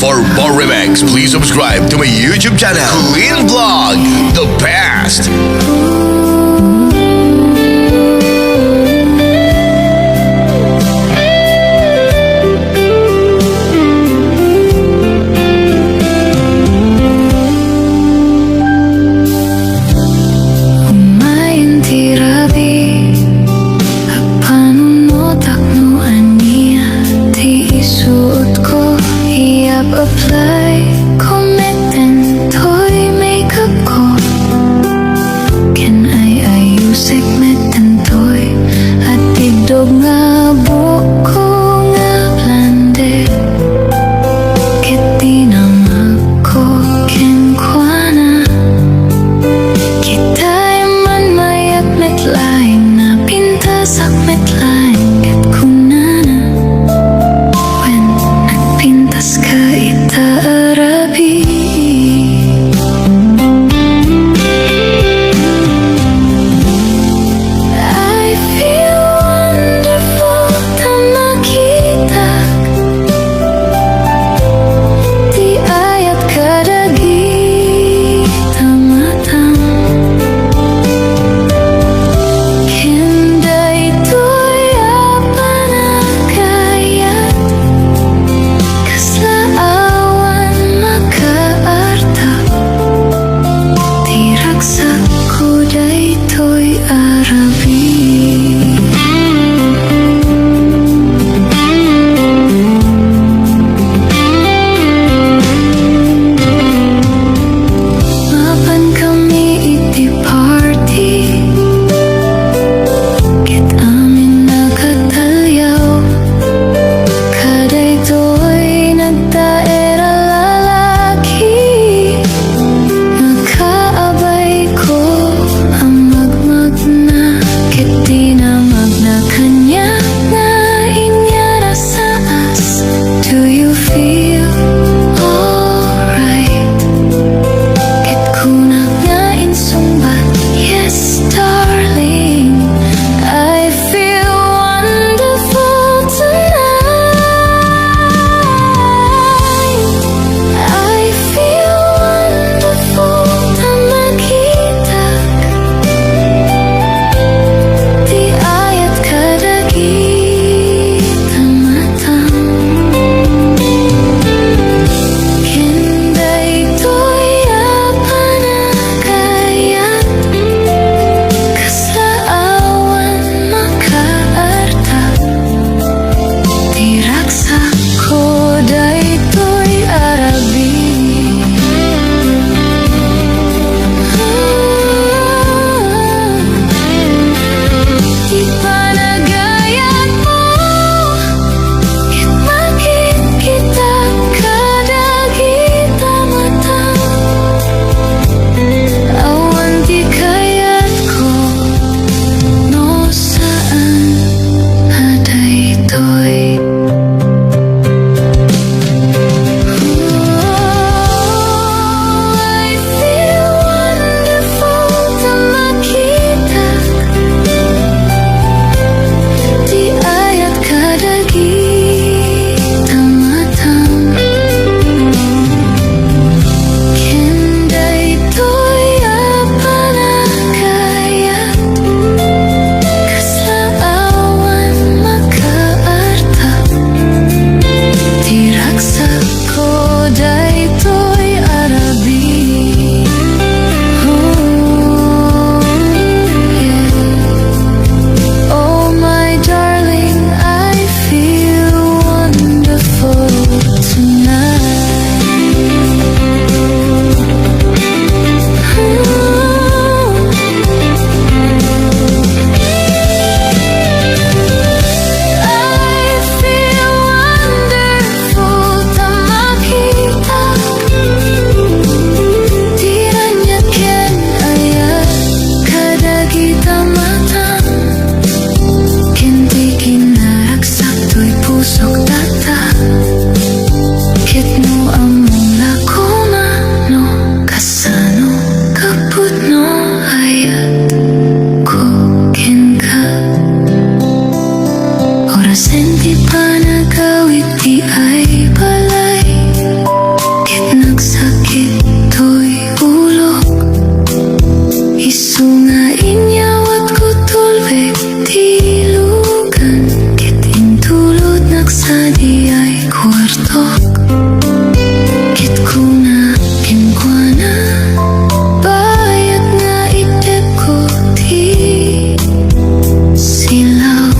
For more remix, please subscribe to my YouTube channel, Clean Vlog, the best. Apply, kometen, toy makeup ko. Can I ayusik meten toy at tidog nga buko nga blande. Kiti na ko ken kwana. Kita man mayat metlaing na pintas ak metlaing ket kunana. When nagpintas ka Arabi, I feel wonderful na nakita di ayat kadagi tamatang kinda ito'y apanagayat kasla toy Arabi. Mapan kami iti party, kit amin nakatalyaw, kaday to'y nagtaera lalaki, nakaabay ko na kiti na magna kanya na inyara sa as. Do you feel alright? Kit kunak nga insumbat, yes darling, I feel wonderful tonight. I feel wonderful na nakita di ayat kadagi tamatang kinda ito'y apanagayat kasla awan makaarta di raksak ko daytoy Arabi. Di panagayat mo, kit makit kita kadagi tamatang awan di kayat ko no saan aday toy. I feel wonderful na makita di ayat kadagi tamatang kinda ito'y apanagayat kasla awan makaarta di raksak ko daytoy Arabi. Oh my darling, I feel wonderful tonight. I feel wonderful na makita di ranyaken ayat kadagi tamatang kinti kinaraksak to'y pusok tata kit no among lakoma no kasano kaput no ayat ko kinka orasen di panagawit di ay balay sa di ay kwartok Kit ko na kinkwana Bayat nga itip ko di Silaw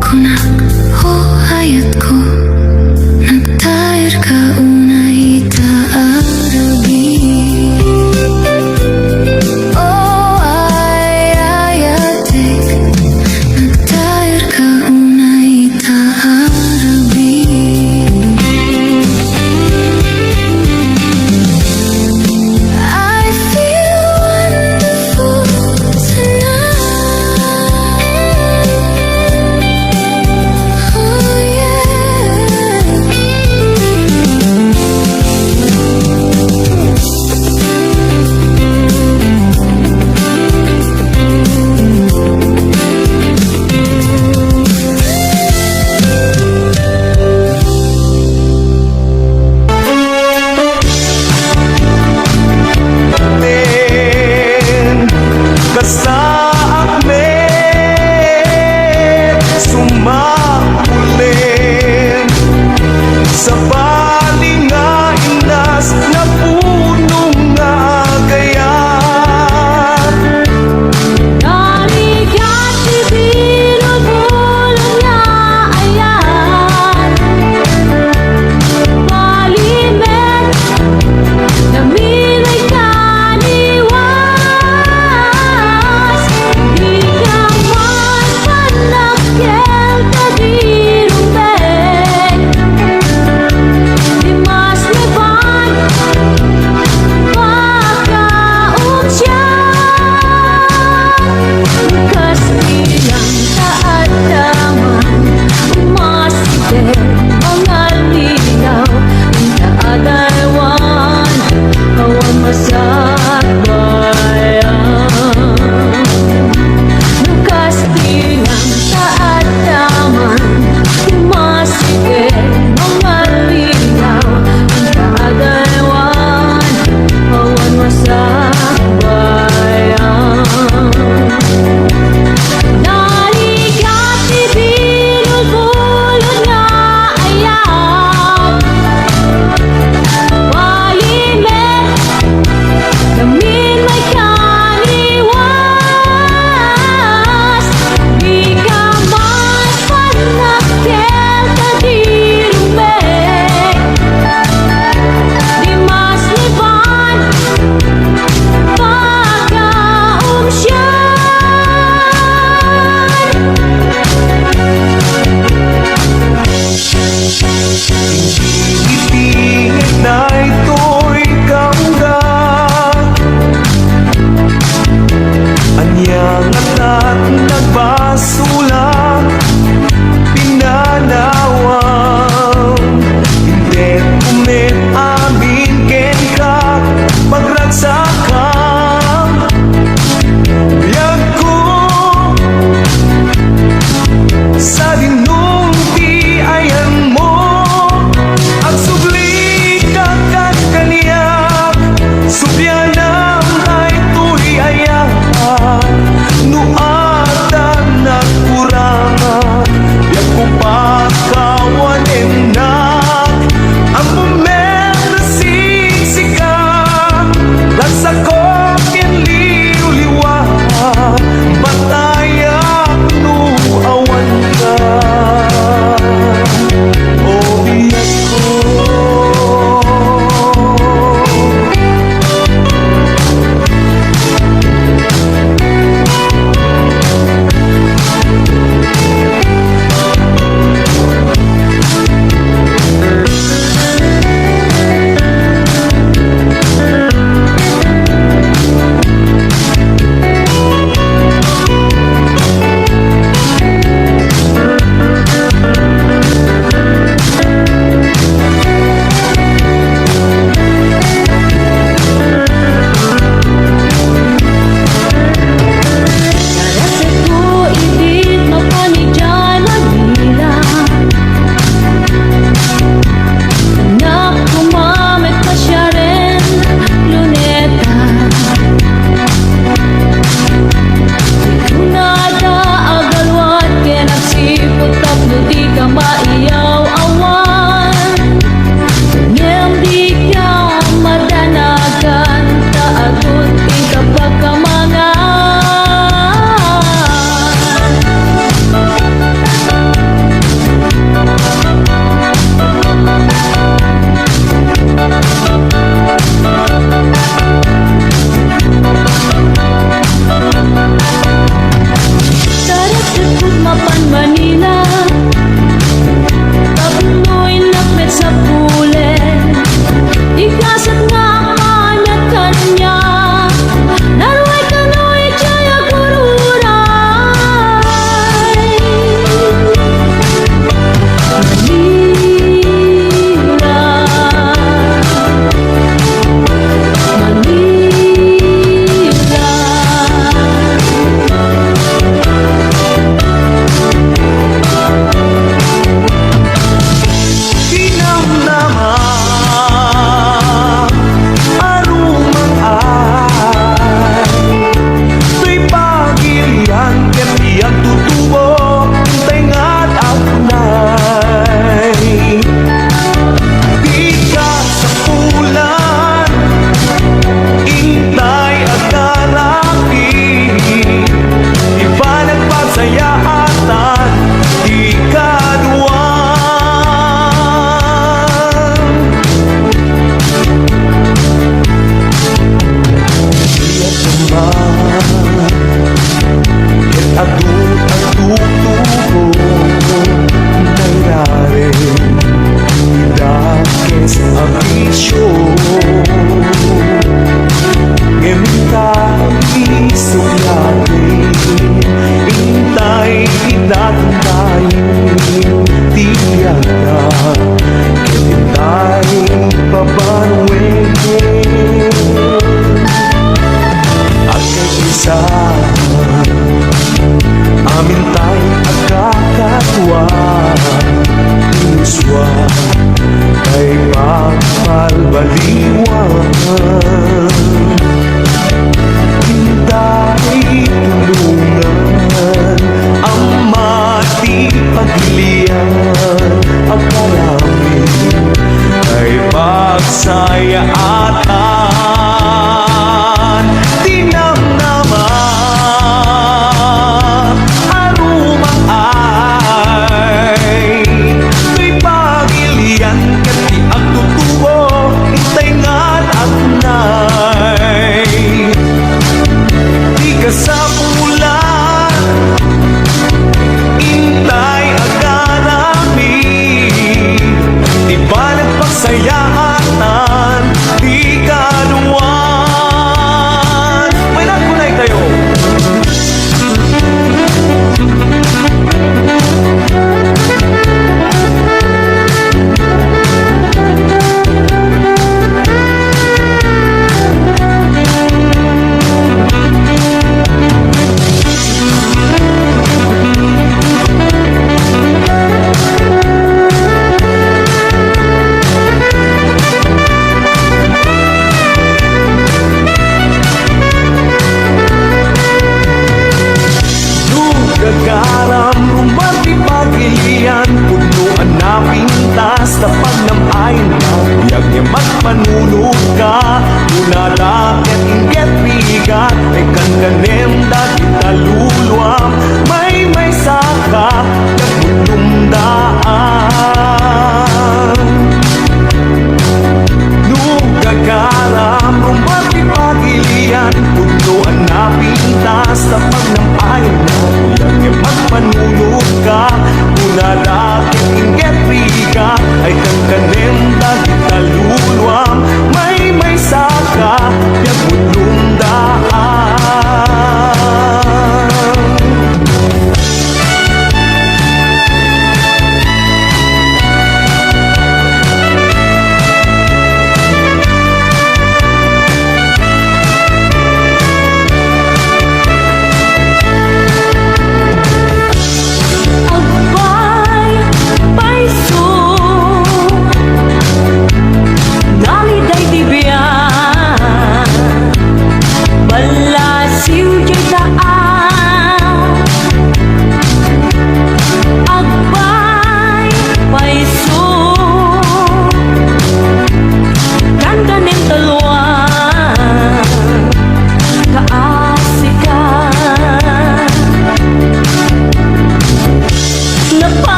Kunak ho hayat ko Nagtayar ka una ita arabi Oh ay ayatik Nagtayar ka una ita arabi tiyaga Kitay pabarwenge At kay isa Amin tay agkakatwa Iniswa Kay pagpalbaliwan Hintay tulungan Ang mati paglian Ang karami Kay pagsayaatan Tinamnaman Arumang ay Kay pagilian Kati ang tutubo Itay ngan at nay Di ka sa ulan Intay agarami Di ba nagpagsayaan Di ka duwan May nagkulay tayo Gagaram, rumati pagilian Punuan na pintas na pagnamayin na Biyag niya magpanunod ka Unalakit inget bigat Ay kankanem dahil taluluam May saka Nagmulumdaan Gagaram, rumati pagilian Punuan na pintas na pagnamayin na Biyag niya magpanunod ka Unalakit inget bigat Ay kankanem dahil taluluam May saka Nagmulumdaan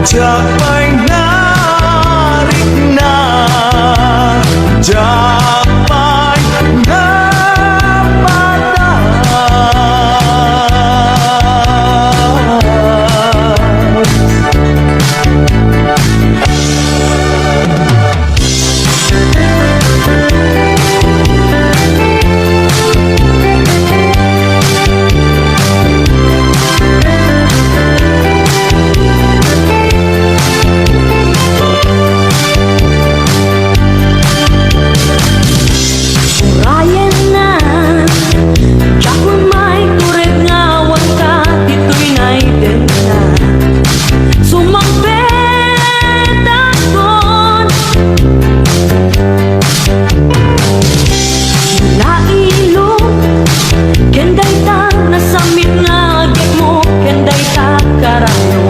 Diyak pa'y narik na, diyak pa'y napatas. Ryan na, diyak may tured nga wag ka, dito'y naiden na. Sumampet akon, lailong, kenday ta, nasamit nga agit mo, kenday ta karano.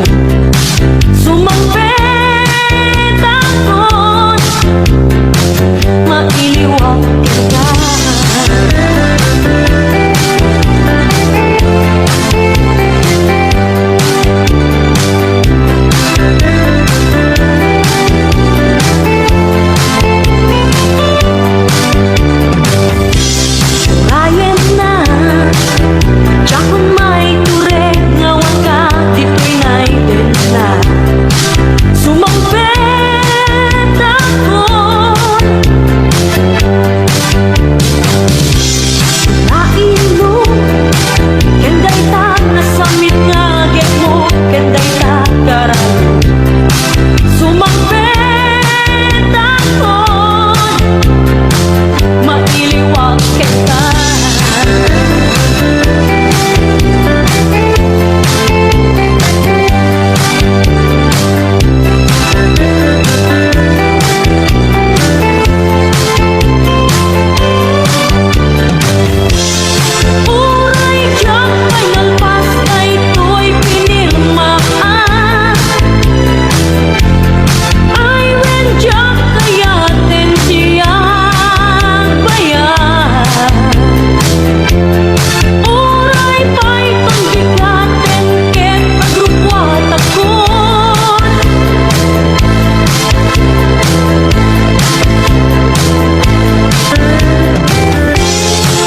Sumampet akon, mailiwag ka. Ryan na, diyak may tured nga wag ka, dito'y naiden na. Sumampet akon, lailong, kenday ta, nasamit nga agit mo, kenday ta karano. Sumampet akon, mailiwag kita. Uray diyak may nalpas na ito'y pinirmaan. Ay when diyak kayatin siyang bayan. Uray pa'y pangbigatin ket pagrupwat akon.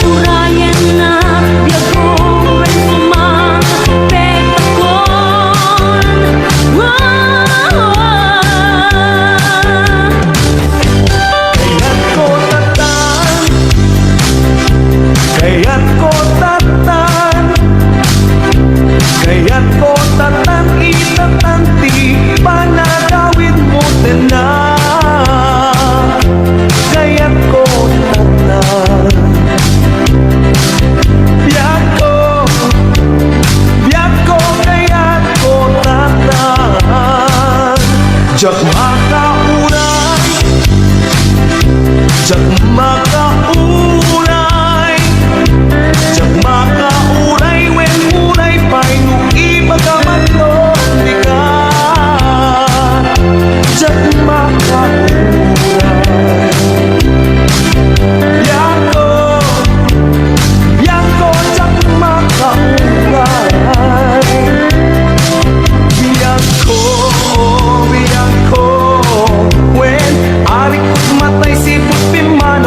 Urayan na, biyago when sumampet akon. Kaya't ko tatan, kaya't ko tatan, itatan, di panagawid mo na. Kaya't ko tatan, biyak ko, kaya't ko tatan. Diyak makauray, diyak makauray, diyak makauray, when uray pa'y nung iba ka matlong di ka. Diyak makauray, biyak ko, diyak makauray. Biyak ko, when ari ko't matay si Piman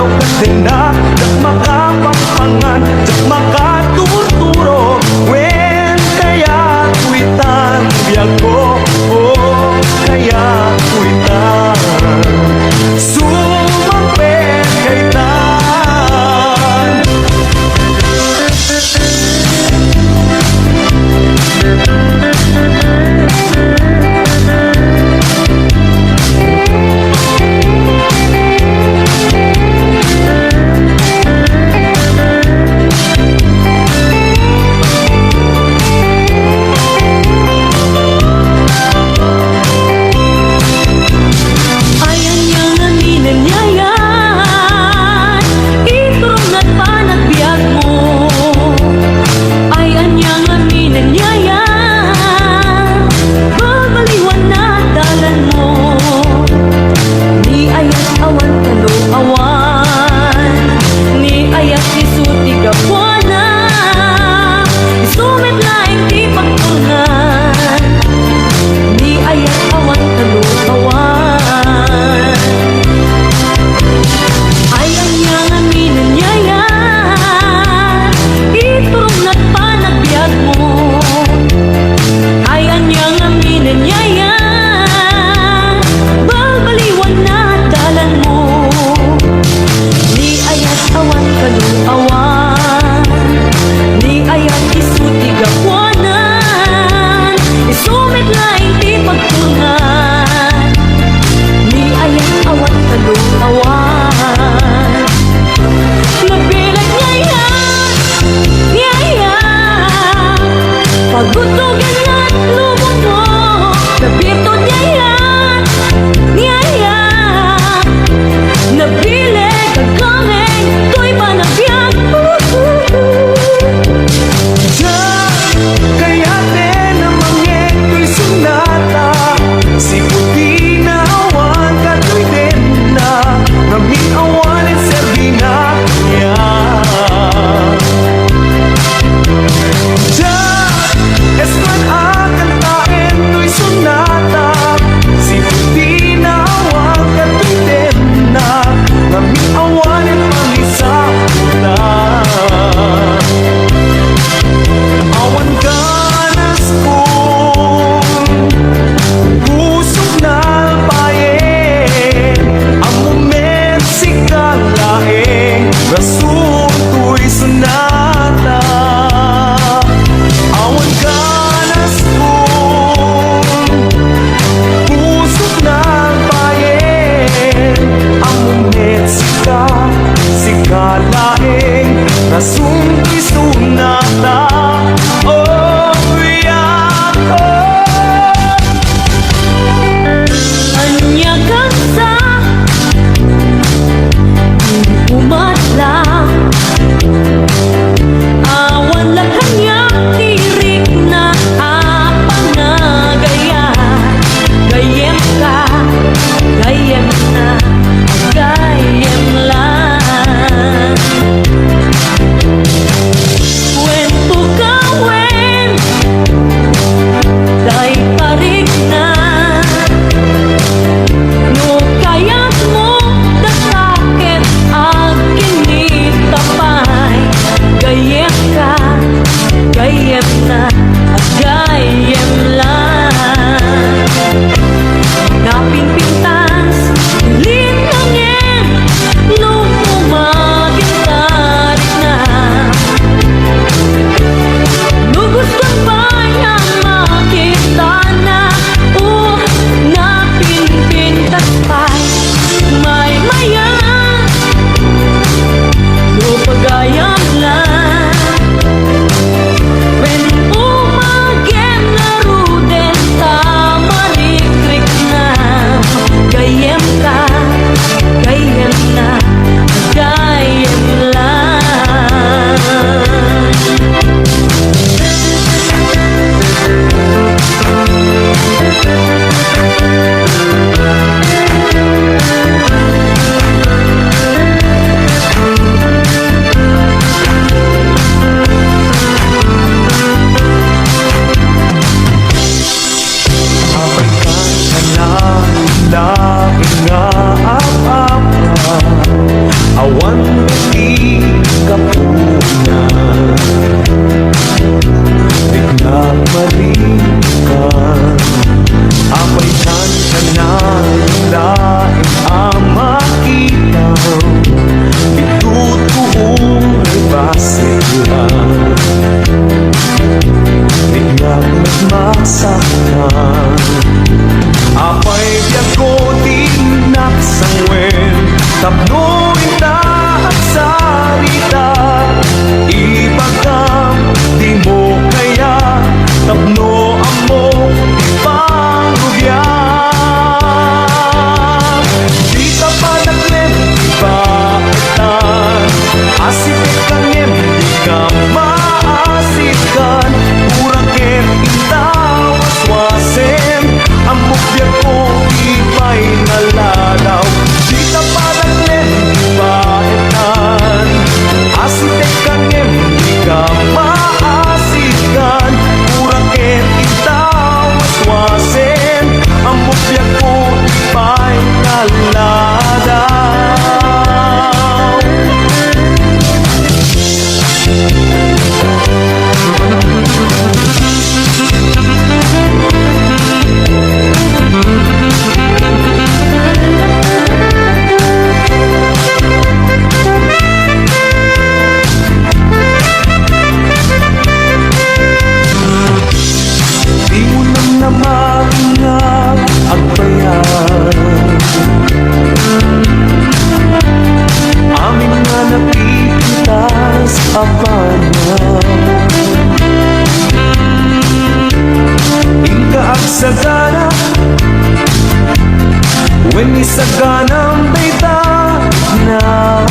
When isaganang daydanan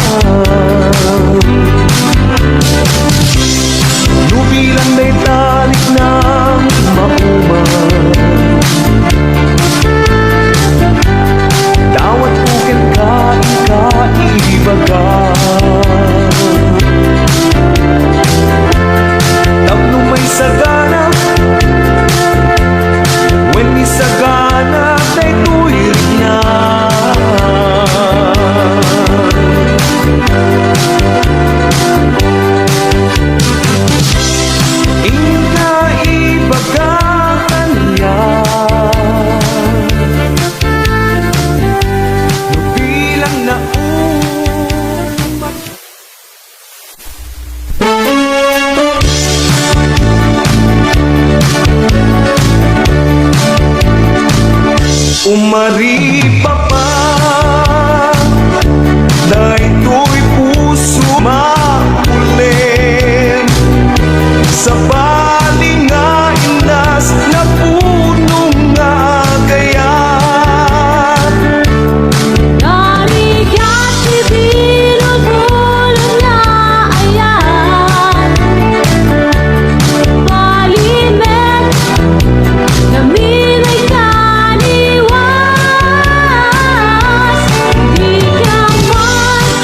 Nubilang daydalig ng mauman Dawat bukid ka, ikaibaga Tapno may sagana When may sagana, tay tuwid na Ikaibaga kanya Nubilang na umari pa pa Dahito'y puso makulim Sa baling nga inas na punong nga gayan Narigat si bilog-bulong na ayan Palimet na milay kaniwas Di ka man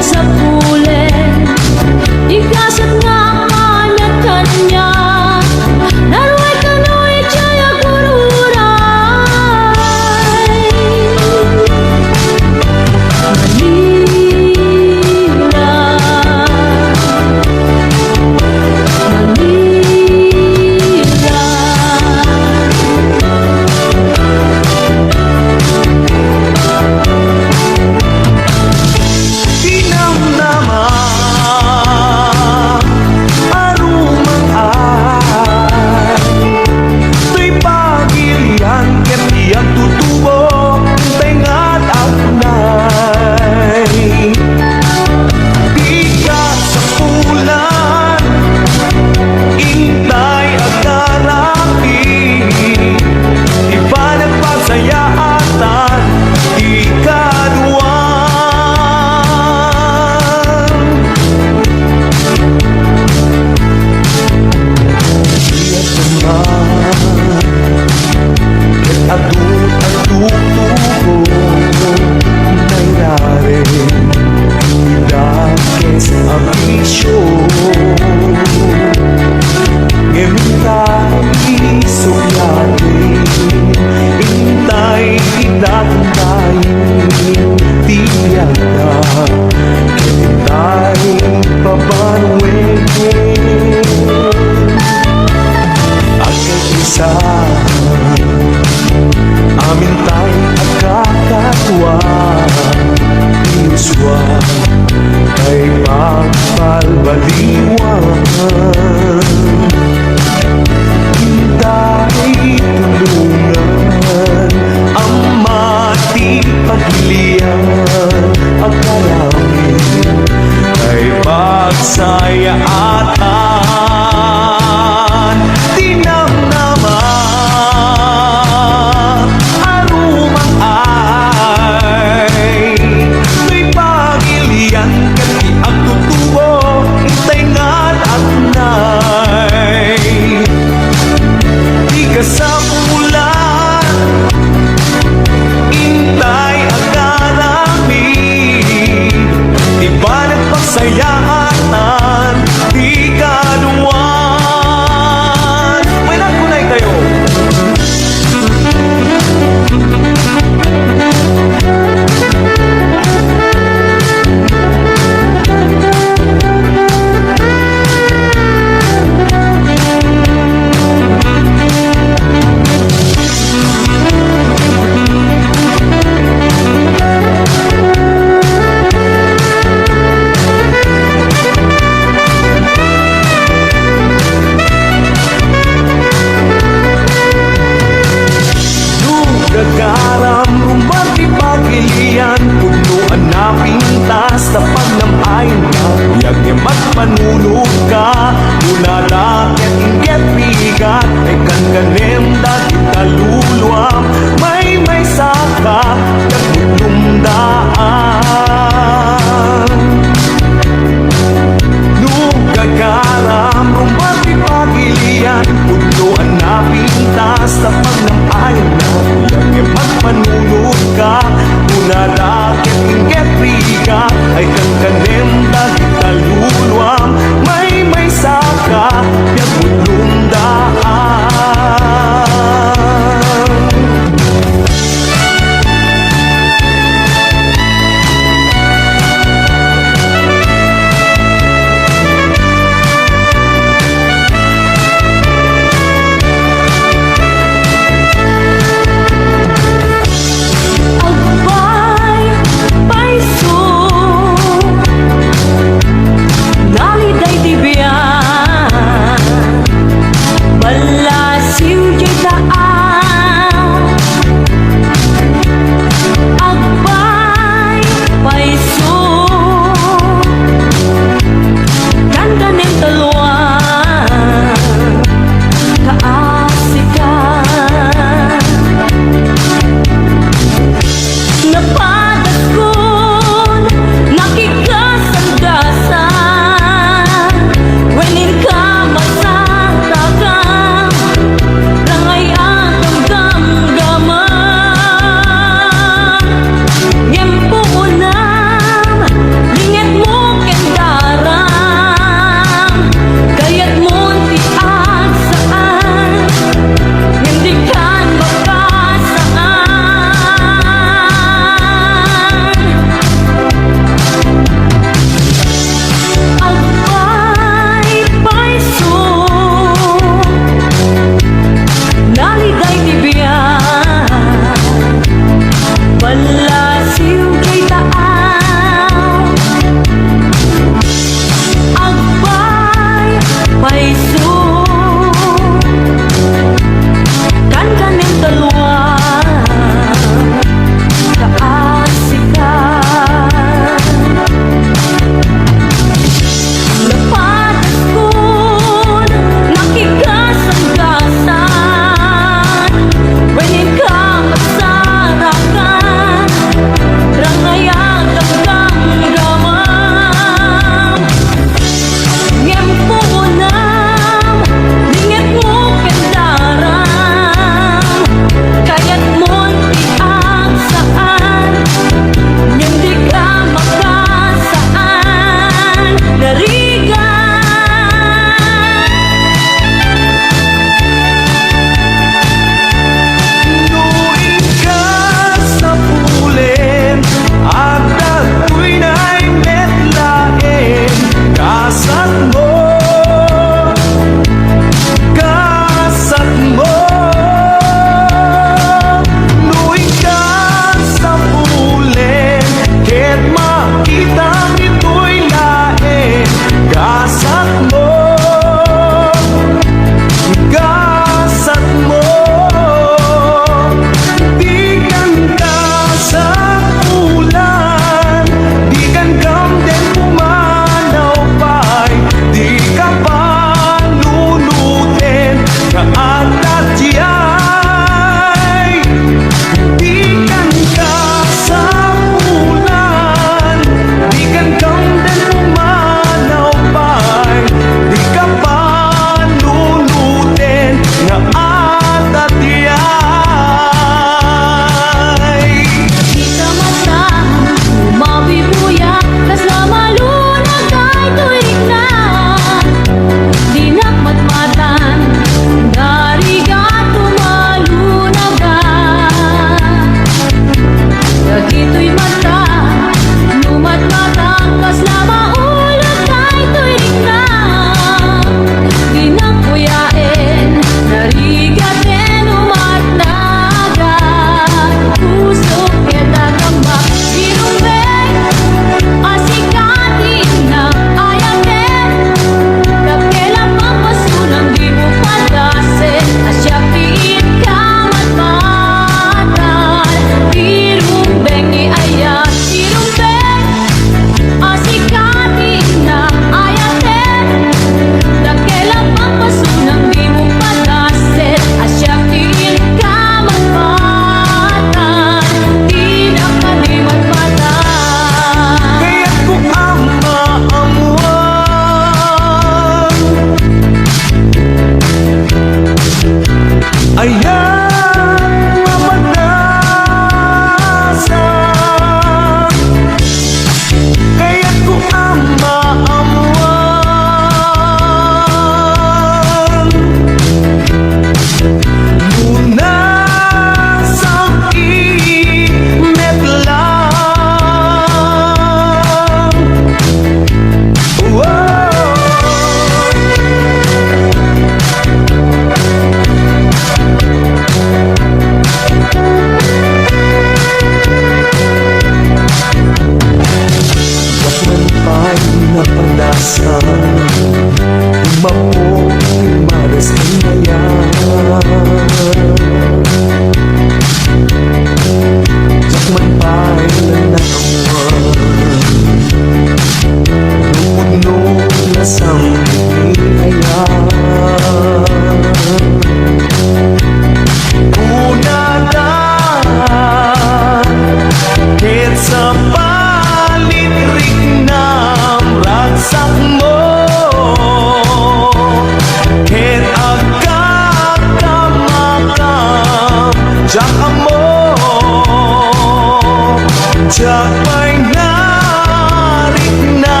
Jakpay narik na,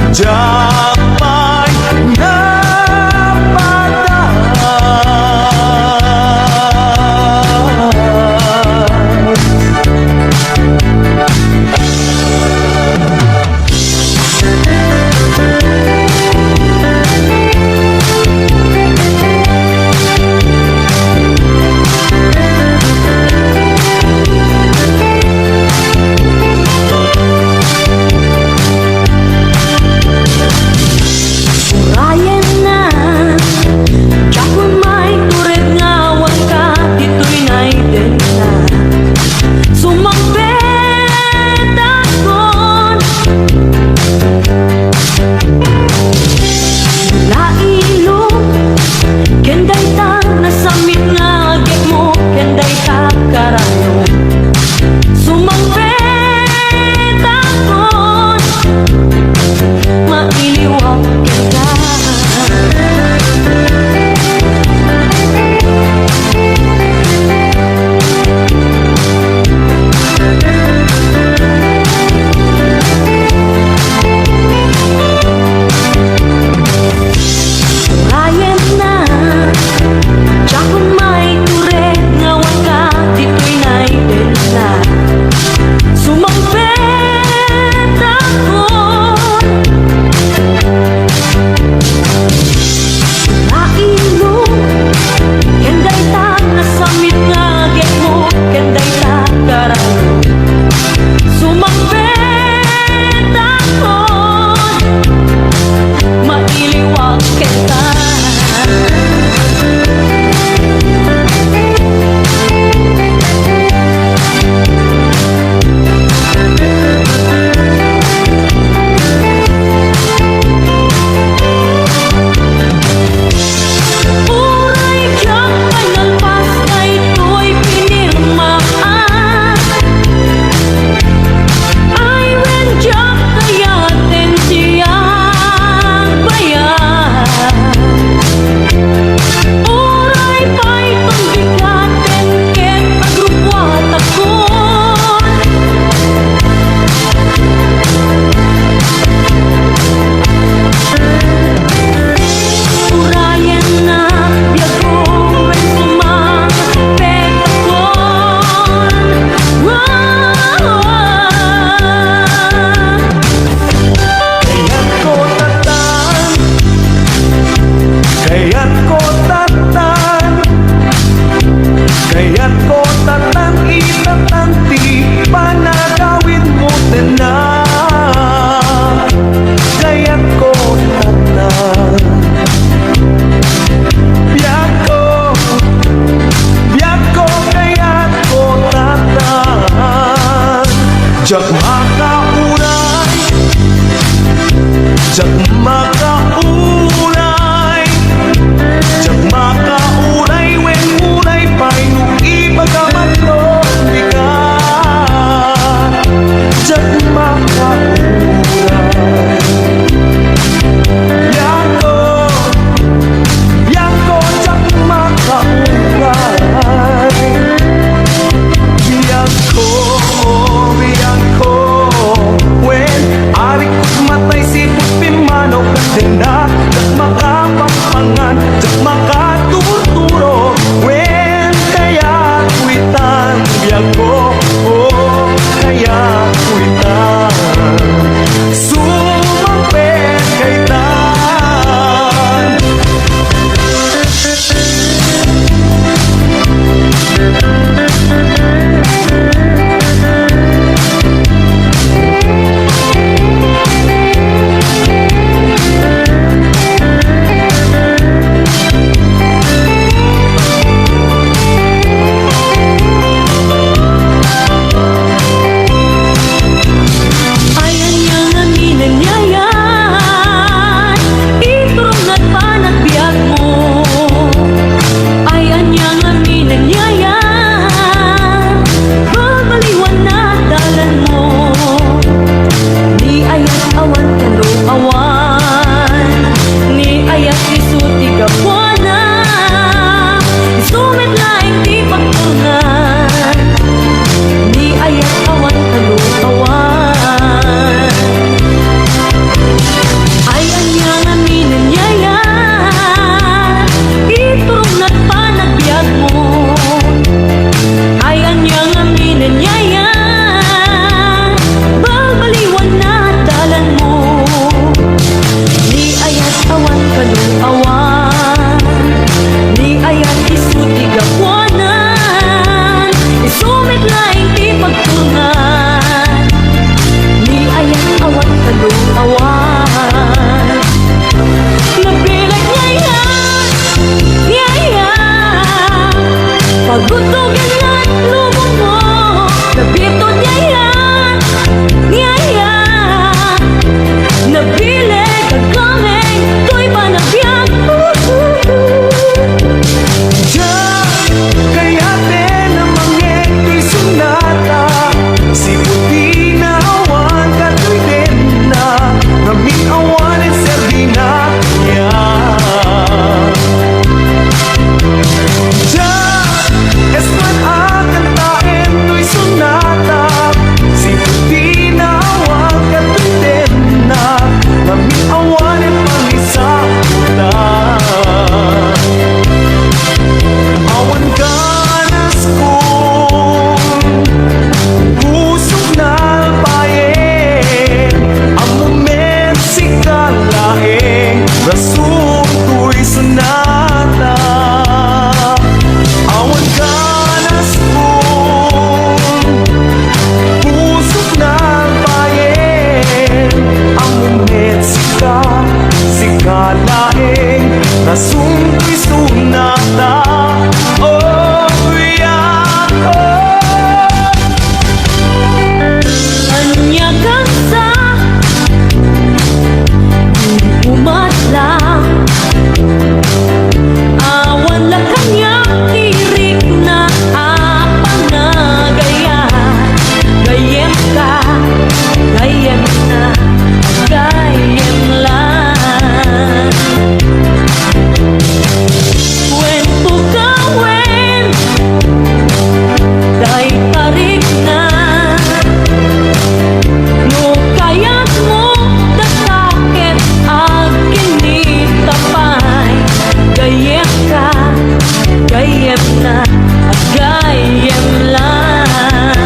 jakpay na patas. ka, gayem na at gayem lang.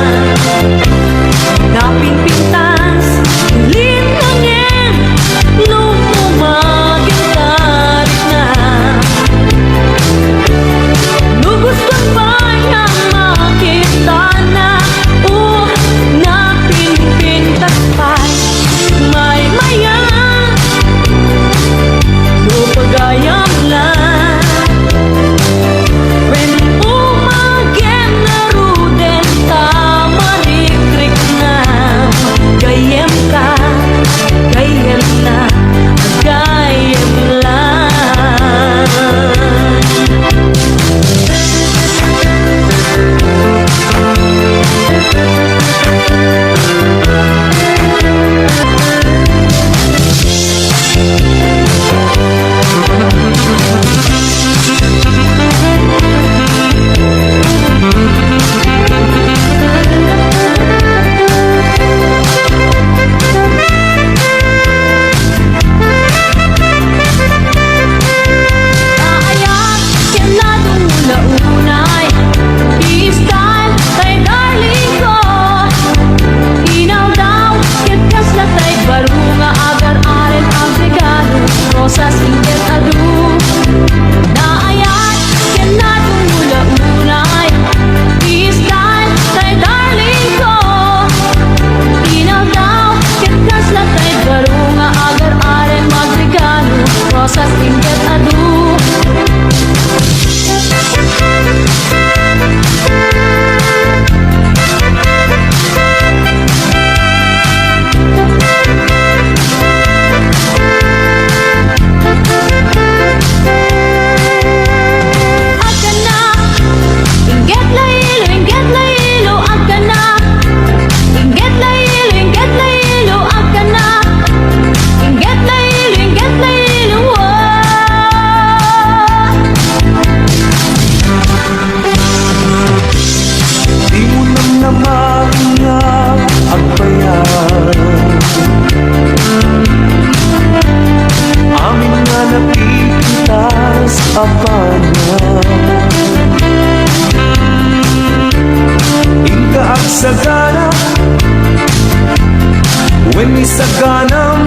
Napipintas, linangin, nung umaging tarik na. Nuguston pa niya makita na, napipintas pa'y may maya, lupagayam lang. When umagem na ruden, tamarikrik na, gayem ka, gayem na, gayem lang. Naayat ka na dula-unay, i-style kay darling ko. Inaw daw, kitkas na tay baro nga agar-aren ang regalo, rosas ingel adu. Naayat ka na dula-unay, i-style kay darling ko. Inaw daw, kitkas na tay baro nga agar-aren magregalo, rosas ingel adu. Agana, inget lailo, agana. Inget lailo, agana. Inget lailo, Di mo nang naman nga agbayan. Amin nga napipintas apana. Inka ang sagana, when isagana